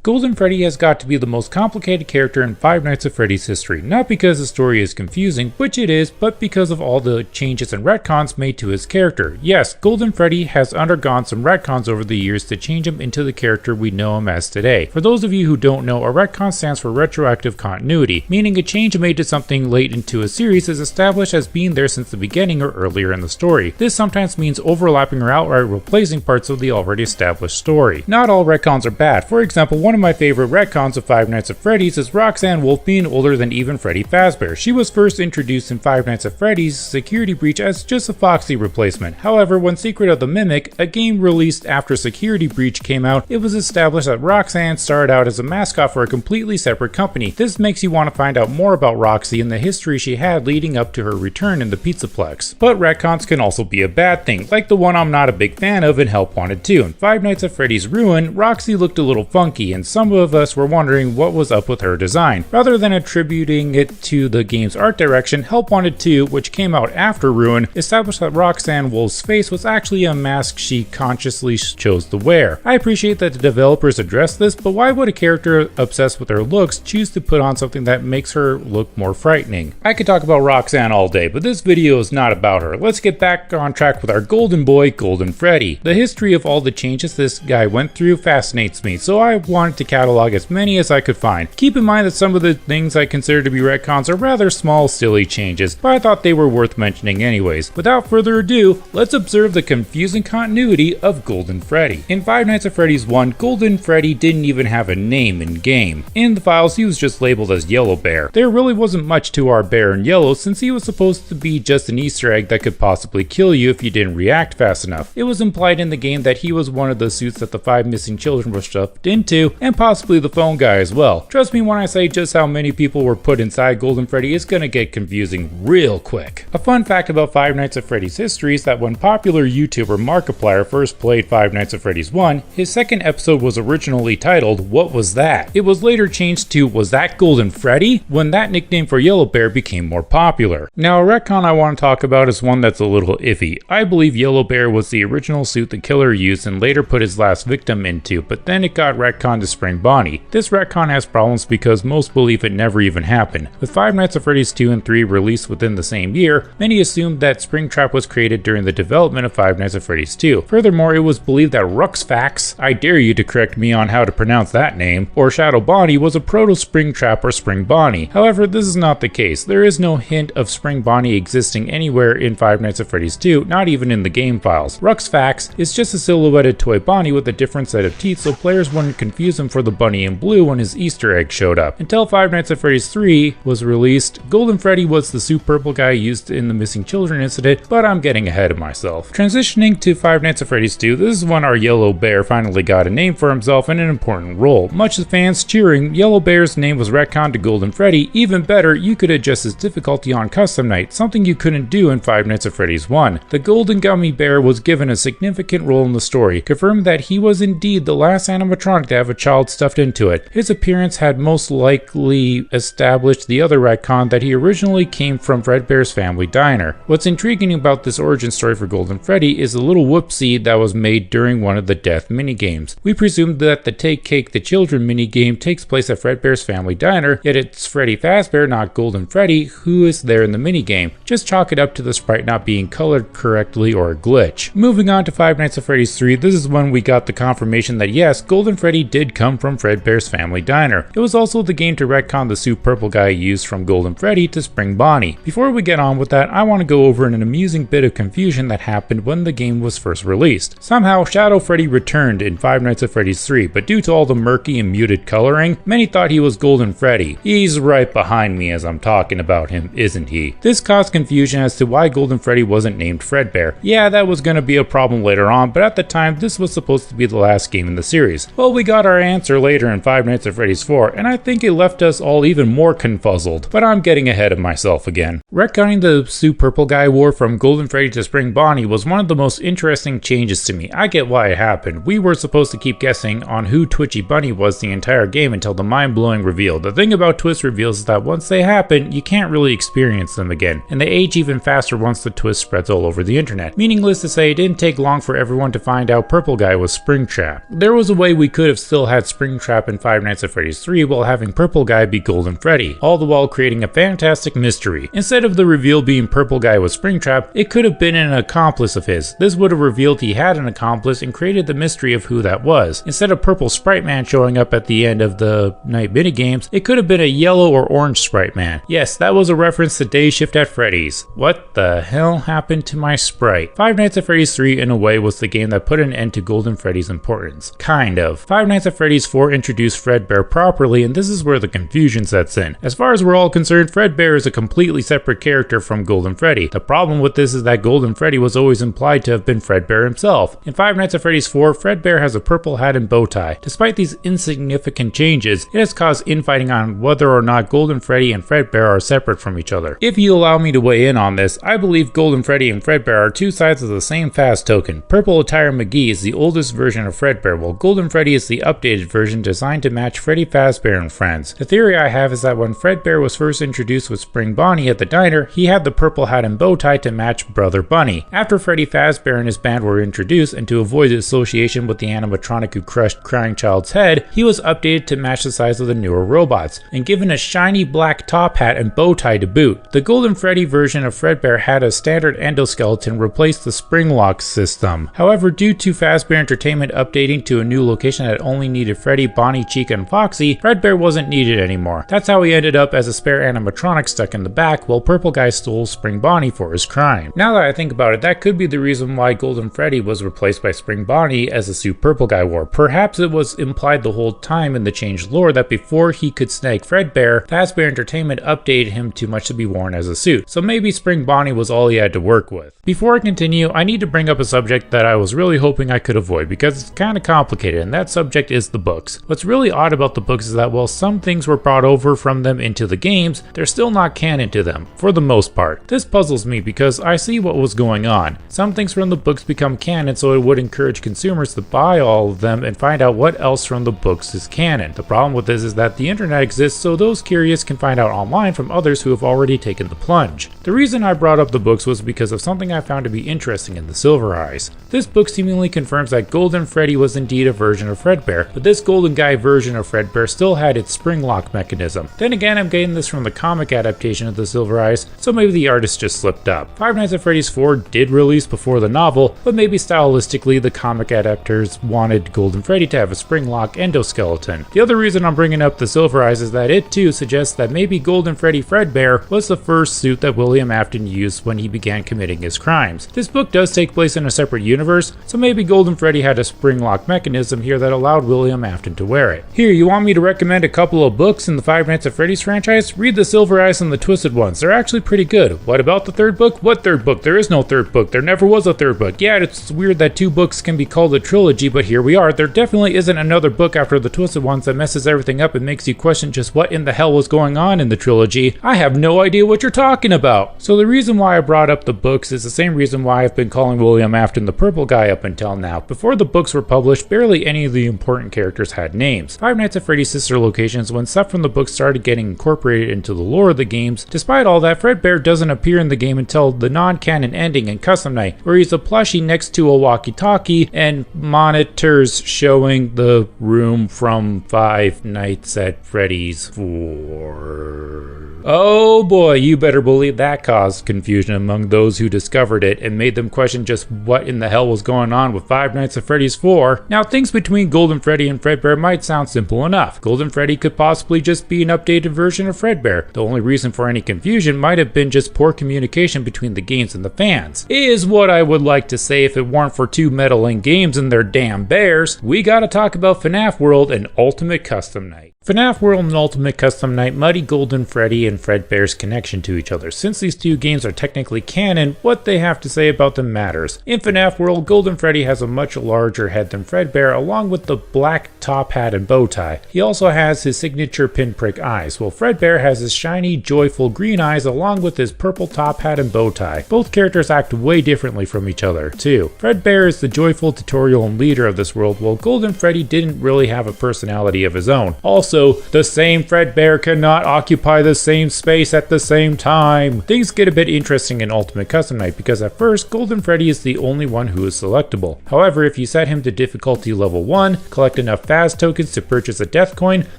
Golden Freddy has got to be the most complicated character in Five Nights at Freddy's history, not because the story is confusing, which it is, but because of all the changes and retcons made to his character. Yes, Golden Freddy has undergone some retcons over the years to change him into the character we know him as today. For those of you who don't know, a retcon stands for retroactive continuity, meaning a change made to something late into a series is established as being there since the beginning or earlier in the story. This sometimes means overlapping or outright replacing parts of the already established story. Not all retcons are bad. For example, one of my favorite retcons of Five Nights at Freddy's is Roxanne Wolf being older than even Freddy Fazbear. She was first introduced in Five Nights at Freddy's Security Breach as just a Foxy replacement. However, when Secret of the Mimic, a game released after Security Breach came out, it was established that Roxanne started out as a mascot for a completely separate company. This makes you want to find out more about Roxy and the history she had leading up to her return in the Pizzaplex. But retcons can also be a bad thing, like the one I'm not a big fan of in Help Wanted 2. In Five Nights at Freddy's Ruin, Roxy looked a little funky, and some of us were wondering what was up with her design. Rather than attributing it to the game's art direction, Help Wanted 2, which came out after Ruin, established that Roxanne Wolf's face was actually a mask she consciously chose to wear. I appreciate that the developers addressed this, but why would a character obsessed with her looks choose to put on something that makes her look more frightening? I could talk about Roxanne all day, but this video is not about her. Let's get back on track with our golden boy, Golden Freddy. The history of all the changes this guy went through fascinates me, so I wanted to catalog as many as I could find. Keep in mind that some of the things I consider to be retcons are rather small, silly changes, but I thought they were worth mentioning anyways. Without further ado, let's observe the confusing continuity of Golden Freddy. In Five Nights at Freddy's 1, Golden Freddy didn't even have a name in game. In the files, he was just labeled as Yellow Bear. There really wasn't much to our bear in yellow, since he was supposed to be just an Easter egg that could possibly kill you if you didn't react fast enough. It was implied in the game that he was one of the suits that the 5 missing children were stuffed into, and possibly the phone guy as well. Trust me when I say just how many people were put inside Golden Freddy is gonna get confusing real quick. A fun fact about Five Nights at Freddy's history is that when popular YouTuber Markiplier first played Five Nights at Freddy's 1, his second episode was originally titled, "What Was That?" It was later changed to, "Was That Golden Freddy?" when that nickname for Yellow Bear became more popular. Now, a retcon I want to talk about is one that's a little iffy. I believe Yellow Bear was the original suit the killer used and later put his last victim into, but then it got retconned to Spring Bonnie. This retcon has problems because most believe it never even happened. With Five Nights at Freddy's 2 and 3 released within the same year, many assumed that Springtrap was created during the development of Five Nights at Freddy's 2. Furthermore, it was believed that Ruxfax, I dare you to correct me on how to pronounce that name, or Shadow Bonnie was a proto-Springtrap or Spring Bonnie. However, this is not the case. There is no hint of Spring Bonnie existing anywhere in Five Nights at Freddy's 2, not even in the game files. Ruxfax is just a silhouetted toy Bonnie with a different set of teeth, so players wouldn't confuse him for the bunny in blue when his Easter egg showed up. Until Five Nights at Freddy's 3 was released, Golden Freddy was the suit purple guy used in the missing children incident, but I'm getting ahead of myself. Transitioning to Five Nights at Freddy's 2, this is when our Yellow Bear finally got a name for himself and an important role. Much as fans cheering, Yellow Bear's name was retconned to Golden Freddy. Even better, you could adjust his difficulty on custom night, something you couldn't do in Five Nights at Freddy's 1. The Golden Gummy Bear was given a significant role in the story, confirming that he was indeed the last animatronic to have a child stuffed into it. His appearance had most likely established the other retcon that he originally came from Fredbear's family diner. What's intriguing about this origin story for Golden Freddy is a little whoopsie that was made during one of the death minigames. We presumed that the Take Cake the Children minigame takes place at Fredbear's family diner, yet it's Freddy Fazbear, not Golden Freddy, who is there in the minigame. Just chalk it up to the sprite not being colored correctly or a glitch. Moving on to Five Nights at Freddy's 3, this is when we got the confirmation that yes, Golden Freddy did come from Fredbear's family diner. It was also the game to retcon the suit purple guy used from Golden Freddy to Spring Bonnie. Before we get on with that, I want to go over an amusing bit of confusion that happened when the game was first released. Somehow, Shadow Freddy returned in Five Nights at Freddy's 3, but due to all the murky and muted coloring, many thought he was Golden Freddy. He's right behind me as I'm talking about him, isn't he? This caused confusion as to why Golden Freddy wasn't named Fredbear. Yeah, that was going to be a problem later on, but at the time, this was supposed to be the last game in the series. Well, we got our answer later in Five Nights at Freddy's 4, and I think it left us all even more confuzzled, but I'm getting ahead of myself again. Retconning the suit purple guy wore from Golden Freddy to Spring Bonnie was one of the most interesting changes to me. I get why it happened. We were supposed to keep guessing on who Twitchy Bunny was the entire game until the mind-blowing reveal. The thing about twist reveals is that once they happen, you can't really experience them again, and they age even faster once the twist spreads all over the internet. Meaningless to say, it didn't take long for everyone to find out Purple Guy was Springtrap. There was a way we could have still had Springtrap in Five Nights at Freddy's 3 while having Purple Guy be Golden Freddy, all the while creating a fantastic mystery. Instead of the reveal being Purple Guy was Springtrap, it could have been an accomplice of his. This would have revealed he had an accomplice and created the mystery of who that was. Instead of Purple Sprite Man showing up at the end of the night minigames, it could have been a yellow or orange Sprite Man. Yes, that was a reference to Day Shift at Freddy's. What the hell happened to my sprite? Five Nights at Freddy's 3 in a way was the game that put an end to Golden Freddy's importance. Kind of. Five Nights at Freddy's 4 introduced Fredbear properly, and this is where the confusion sets in. As far as we're all concerned, Fredbear is a completely separate character from Golden Freddy. The problem with this is that Golden Freddy was always implied to have been Fredbear himself. In Five Nights at Freddy's 4, Fredbear has a purple hat and bow tie. Despite these insignificant changes, it has caused infighting on whether or not Golden Freddy and Fredbear are separate from each other. If you allow me to weigh in on this, I believe Golden Freddy and Fredbear are two sides of the same fast token. Purple Attire McGee is the oldest version of Fredbear, while Golden Freddy is the updated version designed to match Freddy Fazbear and Friends. The theory I have is that when Fredbear was first introduced with Spring Bonnie at the diner, he had the purple hat and bow tie to match Brother Bunny. After Freddy Fazbear and his band were introduced, and to avoid association with the animatronic who crushed Crying Child's head, he was updated to match the size of the newer robots, and given a shiny black top hat and bow tie to boot. The Golden Freddy version of Fredbear had a standard endoskeleton replace the spring lock system. However, due to Fazbear Entertainment updating to a new location that only needed Freddy, Bonnie, Chica, and Foxy, Fredbear wasn't needed anymore. That's how he ended up as a spare animatronic stuck in the back while Purple Guy stole Spring Bonnie for his crime. Now that I think about it, that could be the reason why Golden Freddy was replaced by Spring Bonnie as the suit Purple Guy wore. Perhaps it was implied the whole time in the changed lore that before he could snag Fredbear, Fazbear Entertainment updated him too much to be worn as a suit. So maybe Spring Bonnie was all he had to work with. Before I continue, I need to bring up a subject that I was really hoping I could avoid because it's kind of complicated, and that subject is the books. What's really odd about the books is that while some things were brought over from them into the games, they're still not canon to them, for the most part. This puzzles me because I see what was going on. Some things from the books become canon, so it would encourage consumers to buy all of them and find out what else from the books is canon. The problem with this is that the internet exists, so those curious can find out online from others who have already taken the plunge. The reason I brought up the books was because of something I found to be interesting in the Silver Eyes. This book seemingly confirms that Golden Freddy was indeed a version of Fredbear, but this Golden Guy version of Fredbear still had its spring lock mechanism. Then again, I'm getting this from the comic adaptation of the Silver Eyes, so maybe the artist just slipped up. Five Nights at Freddy's 4 did release before the novel, but maybe stylistically the comic adapters wanted Golden Freddy to have a spring lock endoskeleton. The other reason I'm bringing up the Silver Eyes is that it too suggests that maybe Golden Freddy Fredbear was the first suit that William Afton used when he began committing his crimes. This book does take place in a separate universe, so maybe Golden Freddy had a spring lock mechanism here that allowed William Afton to wear it. Here, you want me to recommend a couple of books in the Five Nights at Freddy's franchise? Read the Silver Eyes and the Twisted Ones. They're actually pretty good. What about the third book? What third book? There is no third book. There never was a third book. Yeah, it's weird that two books can be called a trilogy, but here we are. There definitely isn't another book after the Twisted Ones that messes everything up and makes you question just what in the hell was going on in the trilogy. I have no idea what you're talking about. So the reason why I brought up the books is the same reason why I've been calling William Afton the Purple Guy up until now. Before the books were published, barely any of the important characters had names. Five Nights at Freddy's sister locations when stuff from the books started getting incorporated into the lore of the games. Despite all that, Fredbear doesn't appear in the game until the non-canon ending in Custom Night, where he's a plushie next to a walkie-talkie and monitors showing the room from Five Nights at Freddy's 4. Oh boy, you better believe that caused confusion among those who discovered it and made them question just what in the hell was going on with Five Nights at Freddy's 4. Now, things between Golden Freddy and Fredbear might sound simple enough. Golden Freddy could possibly just be an updated version of Fredbear. The only reason for any confusion might have been just poor communication between the games and the fans. Is what I would like to say if it weren't for two meddling games and their damn bears. We gotta talk about FNAF World and Ultimate Custom Night. FNAF World and Ultimate Custom Night muddy Golden Freddy and Fredbear's connection to each other. Since these two games are technically canon, what they have to say about them matters. In FNAF World, Golden Freddy has a much larger head than Fredbear, along with the black top hat and bow tie. He also has his signature pinprick eyes, while Fredbear has his shiny, joyful green eyes along with his purple top hat and bow tie. Both characters act way differently from each other, too. Fredbear is the joyful tutorial and leader of this world, while Golden Freddy didn't really have a personality of his own. Also, the same Fredbear cannot occupy the same same space at the same time. Things get a bit interesting in Ultimate Custom Night because at first, Golden Freddy is the only one who is selectable. However, if you set him to difficulty level 1, collect enough Faz tokens to purchase a death coin,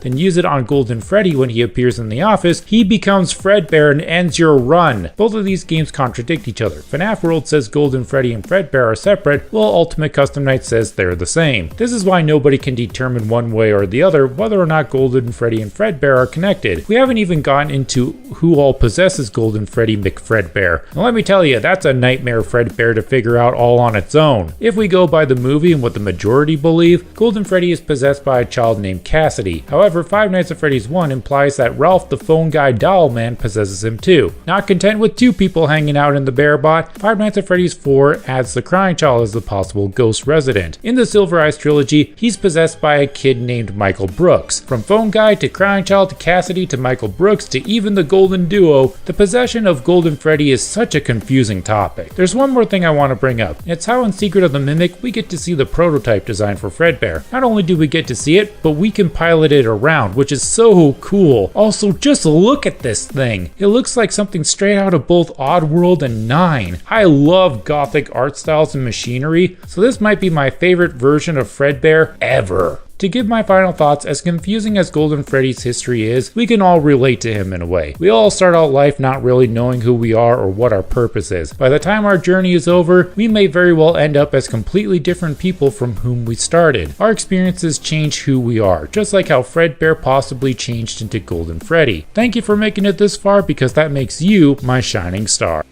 then use it on Golden Freddy when he appears in the office, he becomes Fredbear and ends your run. Both of these games contradict each other. FNAF World says Golden Freddy and Fredbear are separate, while Ultimate Custom Night says they're the same. This is why nobody can determine one way or the other whether or not Golden Freddy and Fredbear are connected. We haven't even gotten into who all possesses Golden Freddy McFredbear. And let me tell you, that's a nightmare Fredbear to figure out all on its own. If we go by the movie and what the majority believe, Golden Freddy is possessed by a child named Cassidy. However, Five Nights at Freddy's 1 implies that Ralph the Phone Guy Doll Man possesses him too. Not content with two people hanging out in the bear bot, Five Nights at Freddy's 4 adds the Crying Child as the possible ghost resident. In the Silver Eyes trilogy, he's possessed by a kid named Michael Brooks. From Phone Guy to Crying Child to Cassidy to Michael Brooks to even the Golden Duo, the possession of Golden Freddy is such a confusing topic. There's one more thing I want to bring up. It's how in Secret of the Mimic we get to see the prototype design for Fredbear. Not only do we get to see it, but we can pilot it around, which is so cool. Also, just look at this thing. It looks like something straight out of both Oddworld and 9. I love gothic art styles and machinery, so this might be my favorite version of Fredbear ever. To give my final thoughts, as confusing as Golden Freddy's history is, we can all relate to him in a way. We all start out life not really knowing who we are or what our purpose is. By the time our journey is over, we may very well end up as completely different people from whom we started. Our experiences change who we are, just like how Fredbear possibly changed into Golden Freddy. Thank you for making it this far because that makes you my shining star.